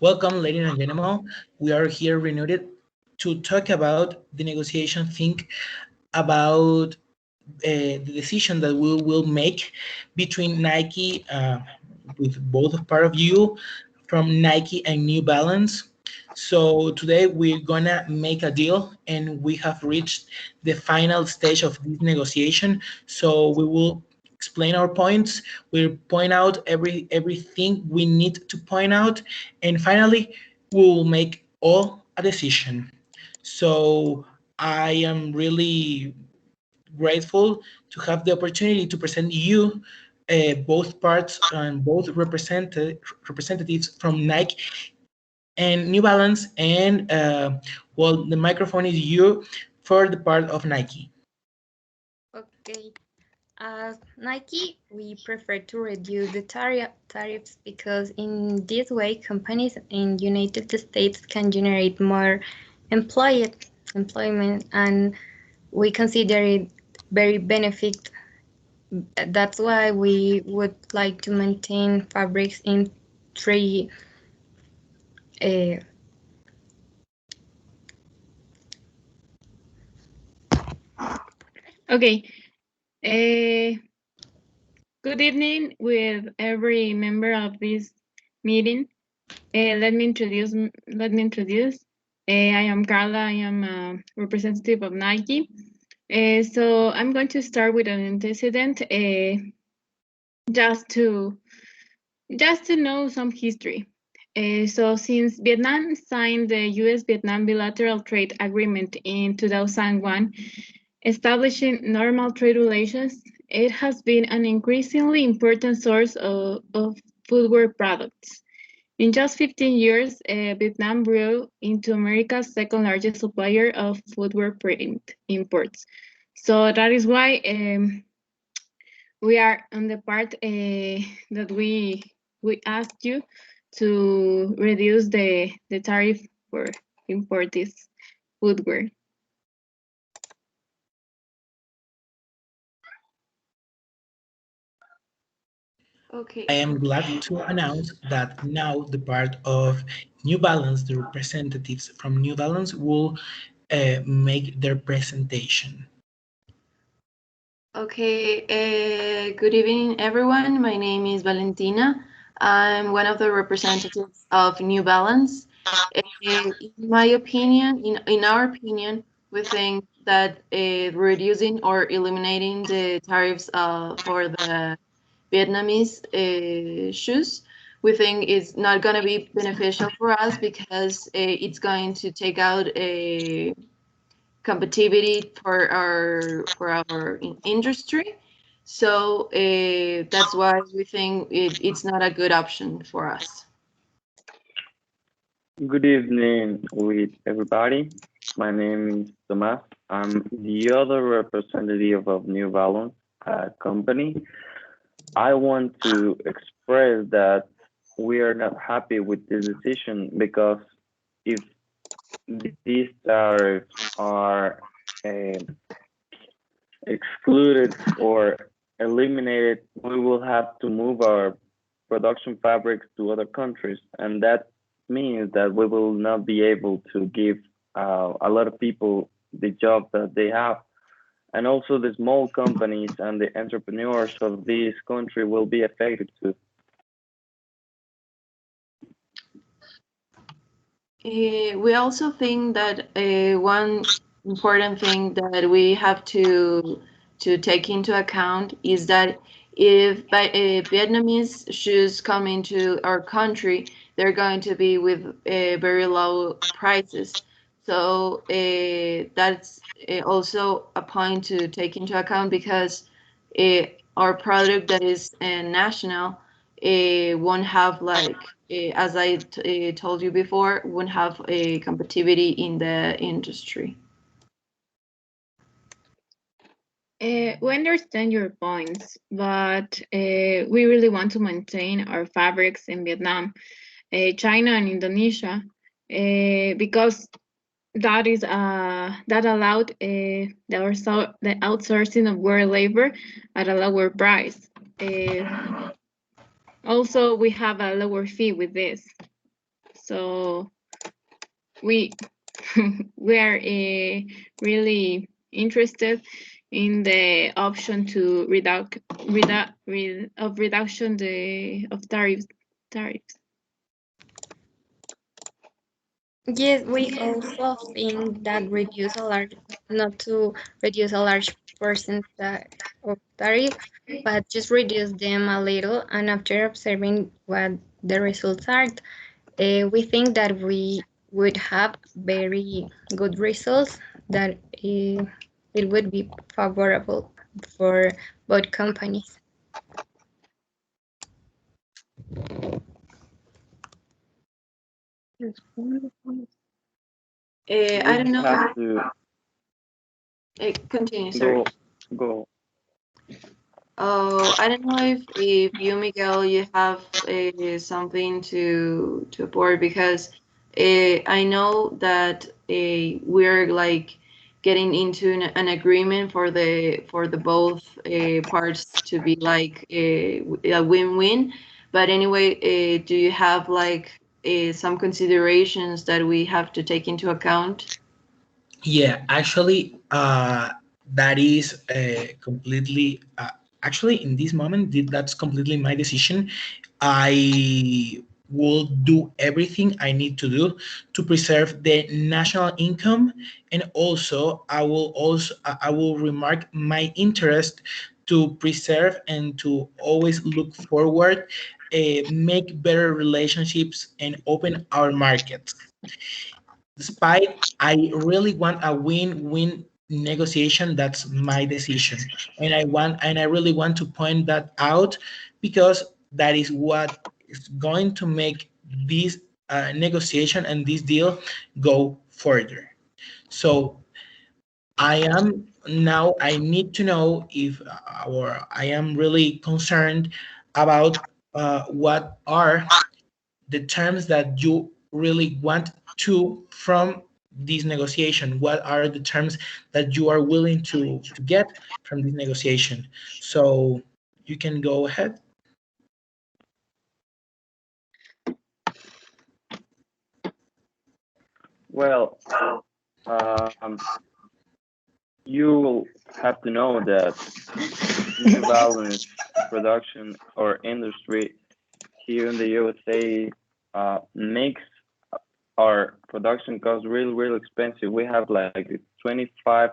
Welcome, ladies and gentlemen. We are here renewed to talk about the negotiation, think about the decision that we will make between Nike, with both part of you, from Nike and New Balance. So today we're gonna make a deal, and we have reached the final stage of this negotiation. So we will explain our points. We'll point out everything we need to point out, and finally we will make all a decision. So I am really grateful to have the opportunity to present you both parts and both representatives from Nike and New Balance. And well, the microphone is you for the part of Nike. Okay. As Nike, we prefer to reduce the tariffs because in this way, companies in United States can generate more employment, and we consider it very benefit. That's why we would like to maintain fabrics in three. Uh, Okay. Uh, Good evening with every member of this meeting. Let me introduce. I am Carla. I am a representative of Nike. So I'm going to start with an antecedent, just to know some history. So since Vietnam signed the U.S.-Vietnam bilateral trade agreement in 2001, establishing normal trade relations, it has been an increasingly important source of footwear products. In just 15 years, Vietnam grew into America's second largest supplier of footwear print imports. So that is why we are on the part that we asked you to reduce the tariff for import this footwear. I am glad to announce that now the part of New Balance, the representatives from New Balance, will make their presentation. Okay, good evening, everyone. My name is Valentina. I'm one of the representatives of New Balance. In my opinion, in our opinion, we think that reducing or eliminating the tariffs for the Vietnamese shoes, we think is not going to be beneficial for us because it's going to take out a competitivity for our industry. So that's why we think it's not a good option for us. Good evening with everybody. My name is Tomas. I'm the other representative of New Balance company. I want to express that we are not happy with this decision because if these tariffs are excluded or eliminated, we will have to move our production fabrics to other countries, and that means that we will not be able to give a lot of people the job that they have. And also the small companies and the entrepreneurs of this country will be affected too. We also think that one important thing that we have to take into account is that if Vietnamese shoes come into our country, they're going to be with very low prices. So that's also a point to take into account because our product that is national won't have like as I told you before, won't have a competitivity in the industry. We understand your points, but we really want to maintain our fabrics in Vietnam, China, and Indonesia, because that is that allowed the outsourcing of world labor at a lower price. Also, we have a lower fee with this. So we we are really interested in the option to reduction of tariffs. Yes, we also think that not to reduce a large percent of tariff, but just reduce them a little. And after observing what the results are, we think that we would have very good results, that it would be favorable for both companies. I don't We know. have to Continue, sorry. go. Oh, I don't know if you, Miguel, you have something to report, because I know that we're like getting into an agreement for the both parts to be like a win-win. But anyway, do you have like some considerations that we have to take into account? Yeah, actually, that is completely. Actually, in this moment, that's completely my decision. I will do everything I need to do to preserve the national income, and also I will remark my interest to preserve and to always look forward, make better relationships, and open our markets. Despite I really want a win-win negotiation, that's my decision. And I really want to point that out, because that is what is going to make this negotiation and this deal go further. So I need to know if, or I am really concerned about what are the terms that you really want to from this negotiation. What are the terms that you are willing to get from this negotiation? So you can go ahead. Well, um, you will have to know that New Balance production or industry here in the USA makes our production costs real expensive. We have like 25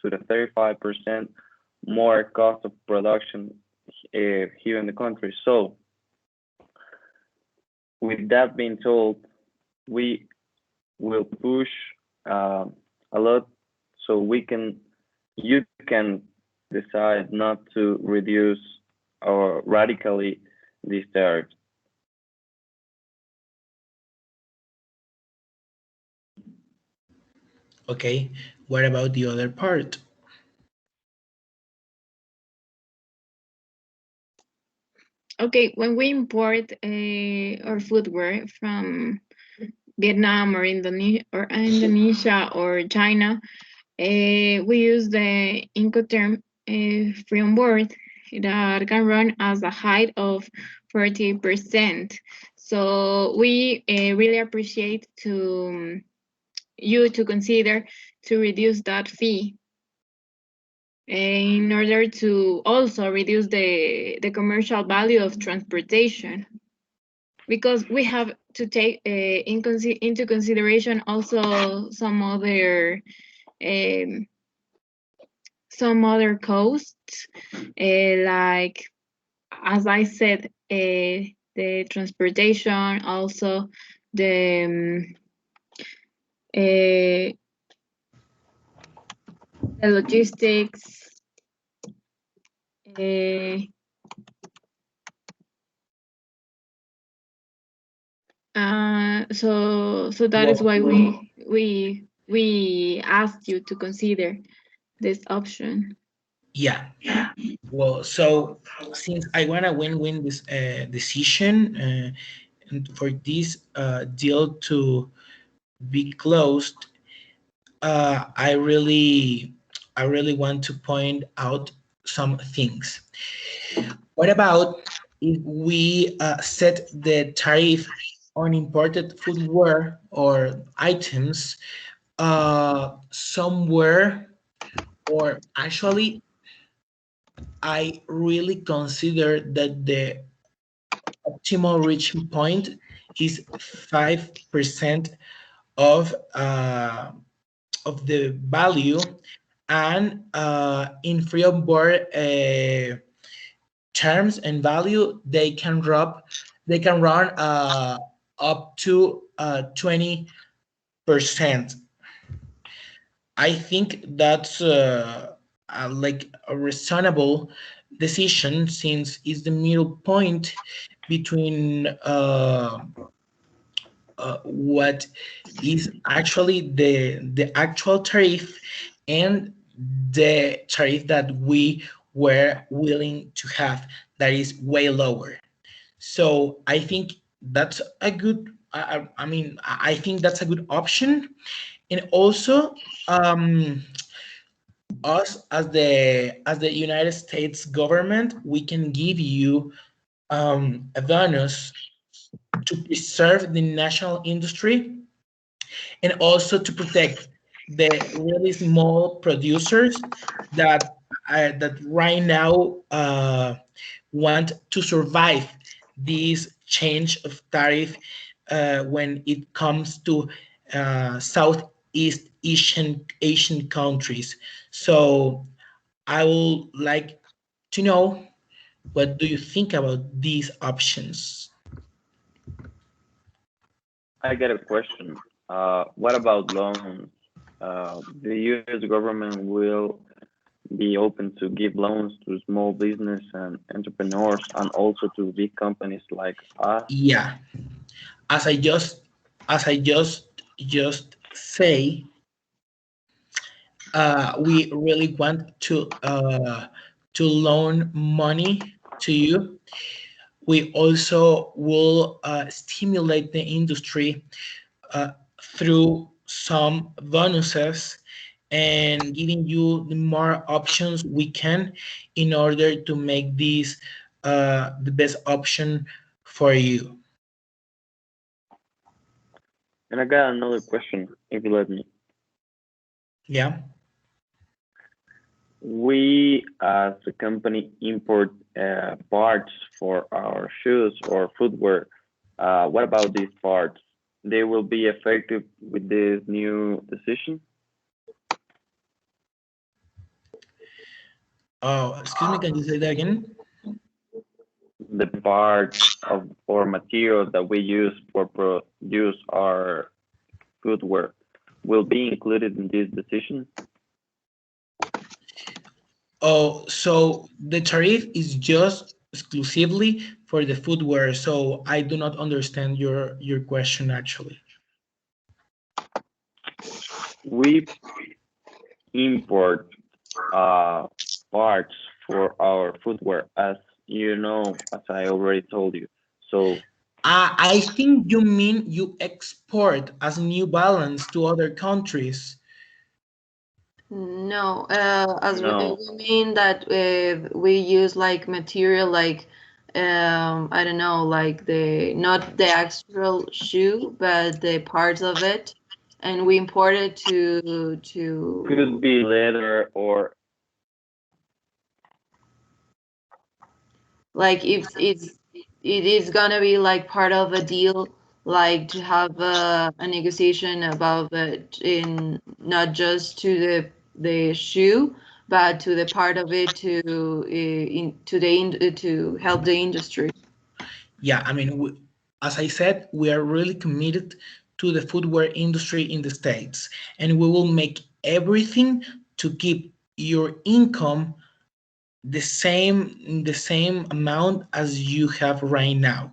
to the 35% more cost of production here in the country. So with that being told, we will push uh, a lot so you can decide not to reduce or radically these tariffs. Okay, what about the other part? Okay, when we import our footwear from Vietnam or Indonesia or China, we use the Incoterm free on board that can run as a height of 40%. So we really appreciate you to consider to reduce that fee in order to also reduce the commercial value of transportation, because we have to take into consideration also um, some other costs, like as I said, the transportation, also uh, the logistics. Uh, so that is Well, why we asked you to consider this option. yeah. Well, so since I want to win-win this decision, and for this deal to be closed, I really want to point out some things. What about if we set the tariff on imported footwear or items somewhere, or actually I really consider that the optimal reaching point is 5% of the value, and in free on board terms and value, they can run up to 20%. I think that's like a reasonable decision, since it's the middle point between what is actually the actual tariff and the tariff that we were willing to have, that is way lower. So I think that's a good. I mean, I think that's a good option, and also us as the United States government, we can give you a bonus to preserve the national industry, and also to protect the really small producers that that right now want to survive this change of tariff when it comes to Southeast Asian countries. So I would like to know, what do you think about these options? I got a question. What about loans? The U.S. government will be open to give loans to small business and entrepreneurs and also to big companies like us. Yeah, as I just just say, we really want to loan money to you. We also will stimulate the industry through some bonuses, and giving you the more options we can, in order to make this the best option for you. And I got another question, if you let me. Yeah. We, as a company, import parts for our shoes or footwear. What about these parts? They will be effective with this new decision? Oh, excuse me, can you say that again? The parts of or materials that we use for produce our footwear will be included in this decision? Oh, so the tariff is just exclusively for the footwear. So I do not understand your question actually. We import uh, parts for our footwear, as you know, as I already told you. So I think you mean you export as New Balance to other countries. No, as no, we mean that we use like material like I don't know, like the not the actual shoe, but the parts of it, and we import it could to be leather or like if it is gonna be like part of a deal, like to have a negotiation about it in not just to the shoe, but to the part of it to to help the industry. Yeah, I mean, as I said, we are really committed to the footwear industry in the States, and we will make everything to keep your income the same amount as you have right now.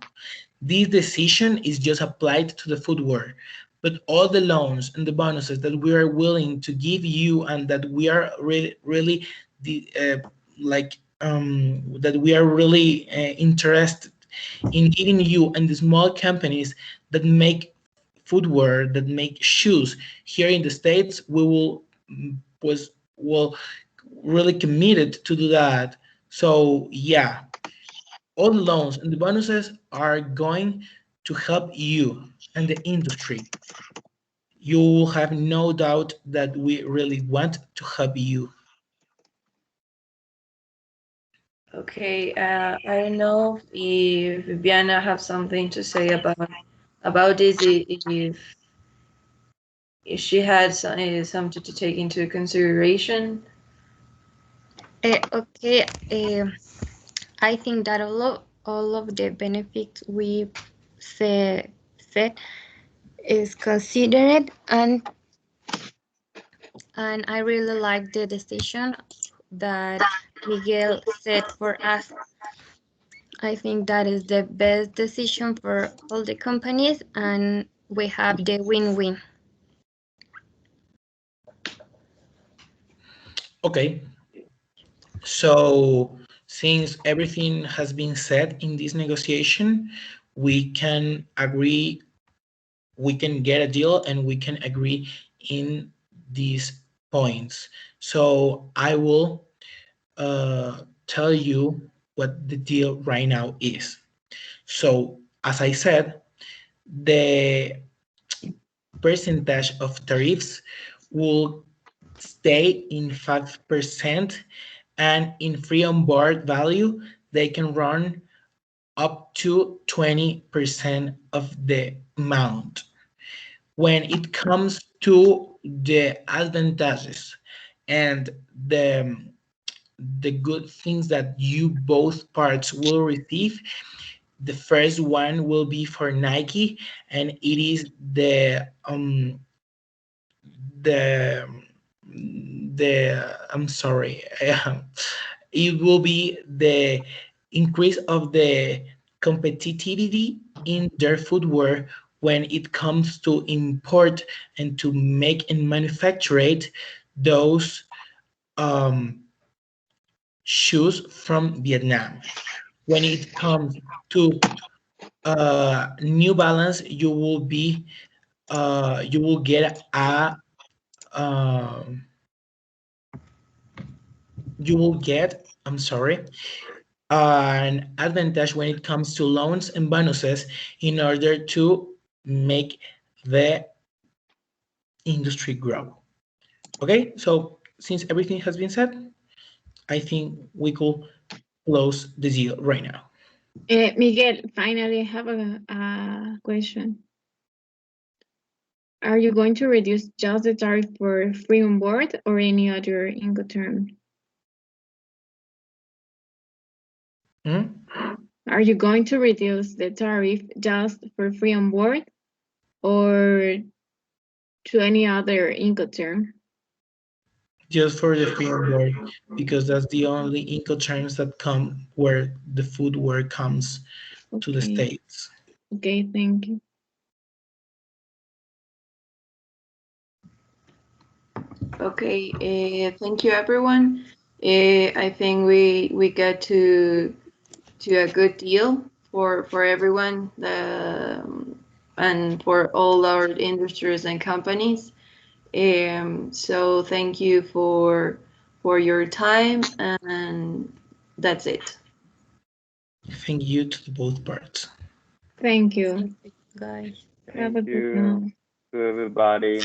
This decision is just applied to the footwear, but all the loans and the bonuses that we are willing to give you, and that we are really the like that we are really interested in giving you, and the small companies that make footwear, that make shoes here in the States, we will was will really committed to do that. So yeah, all the loans and the bonuses are going to help you and the industry. You will have no doubt that we really want to help you. Okay, I don't know if Viviana have something to say about this. If she had something to take into consideration. Okay, I think that all of the benefits we said is considered, and I really like the decision that Miguel set for us. I think that is the best decision for all the companies, and we have the win-win. Okay, so since everything has been said in this negotiation, we can agree, we can get a deal, and we can agree in these points. So I will tell you what the deal right now is. So, as I said, the percentage of tariffs will stay in 5%, and in free on board value, they can run up to 20% of the amount. When it comes to the advantages and the the good things that you both parts will receive, the first one will be for Nike, and it is the I'm sorry, it will be the increase of the competitivity in their footwear when it comes to import and to make and manufacture it, those um, shoes from Vietnam. When it comes to New Balance, you will get a um, you will get, I'm sorry, an advantage when it comes to loans and bonuses in order to make the industry grow. Okay, so since everything has been said, I think we could close the deal right now. Miguel, finally, I have a question. Are you going to reduce just the tariff for free on board or any other Incoterm? Hmm? Are you going to reduce the tariff just for free on board or to any other Incoterm? Just for the free on board, because that's the only Incoterms that come where the footwear comes to the Okay. States. Okay, thank you. Okay, thank you, everyone. I think we get to a good deal for everyone, and for all our industries and companies. So thank you for your time, and that's it. Thank you to both parts. Thank Thank you. you, guys. Have Thank a good you night. to everybody.